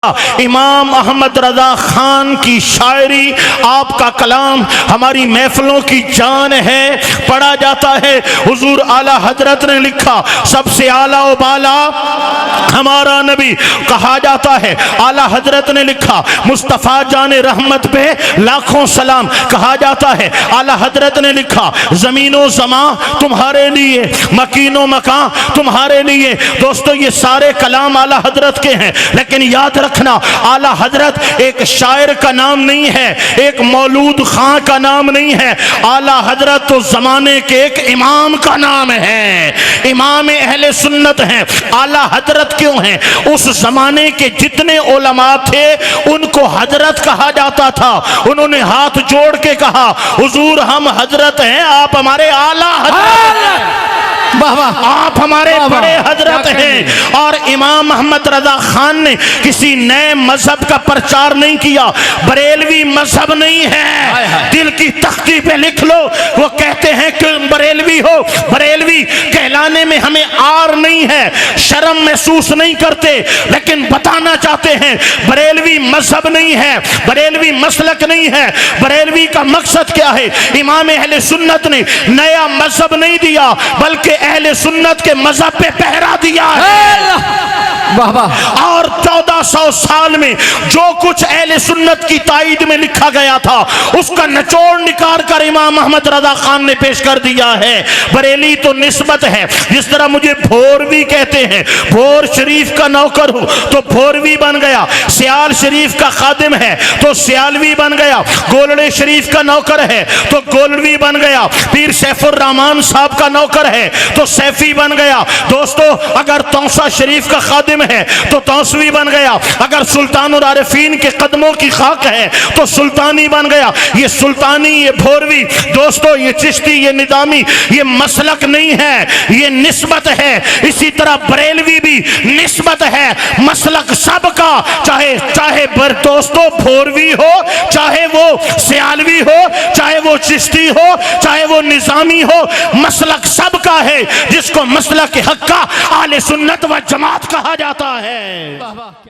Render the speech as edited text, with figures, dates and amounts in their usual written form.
इमाम अहमद रजा खान की शायरी, आपका कलाम हमारी महफिलों की जान है, पढ़ा जाता है। हुजूर आला हजरत ने लिखा, सबसे आला व बाला हमारा नबी कहा जाता है। आला हजरत ने लिखा, मुस्तफ़ा जाने रहमत पे लाखों सलाम कहा जाता है। आला हजरत ने लिखा, ज़मीनो ज़मा तुम्हारे लिए, मकीनो मकां तुम्हारे लिए। दोस्तों, ये सारे कलाम आला हजरत के हैं, लेकिन याद रखना, आला हजरत एक शायर का नाम नहीं है, एक मौलूद खां का नाम नहीं है। आला हजरत तो जमाने के एक इमाम का नाम है, इमाम अहले सुन्नत हैं। आला हजरत क्यों हैं? उस जमाने के जितने उलमा थे उनको हजरत कहा जाता था। उन्होंने हाथ जोड़ के कहा, हुजूर हम हजरत हैं, आप हमारे आला हजरत, आप हमारे बड़े हजरत हैं। और इमाम अहमद रजा खान ने किसी नए मजहब का प्रचार नहीं किया, बरेलवी मजहब नहीं है, दिल की तख्ती पे लिख लो। वो कहते हैं कि बरेलवी हो, बरेलवी कहलाने में हमें आर नहीं है, शर्म महसूस नहीं करते, लेकिन बताना चाहते हैं बरेलवी मजहब नहीं है, बरेलवी मसलक नहीं है। बरेलवी का मकसद क्या है? इमाम अहले सुन्नत ने नया मजहब नहीं दिया, बल्कि अहले सुन्नत के मजहब पे पहरा दिया है। और 1400 साल में जो कुछ अहले सुन्नत की ताईद में लिखा गया था, उसका निचोड़ निकाल कर इमाम अहमद रजा खान ने पेश कर दिया है। बरेली तो निस्बत है, जिस तरह मुझे भोरवी कहते हैं, भोर शरीफ का नौकर हूं तो भोरवी बन गया, सियाल शरीफ का खादिम है तो सियालवी बन गया, गोलड़े शरीफ का नौकर है तो गोलड़वी बन गया, पीर सैफुर रहमान साहब का नौकर है तो सैफी बन गया। दोस्तों, अगर तौसा शरीफ का खादिम है तो तौसवी बन गया, अगर सुल्तानुल आरिफीन के कदमों की खाक है तो सुल्तानी बन गया। ये सुल्तानी, ये भोरवी, दोस्तों ये चिश्ती, ये निदामी, ये मसलक नहीं है, ये निस्बत है। इसी तरह बरेलवी भी निस्बत है, मसलक सबका, चाहे दोस्तों भोरवी हो, चाहे वो सियालवी हो, चाहे वो चिश्ती हो, चाहे वो निजामी हो, मसलक सबका है, जिसको मसलक हक का आले सुन्नत व जमात कहा जाता है।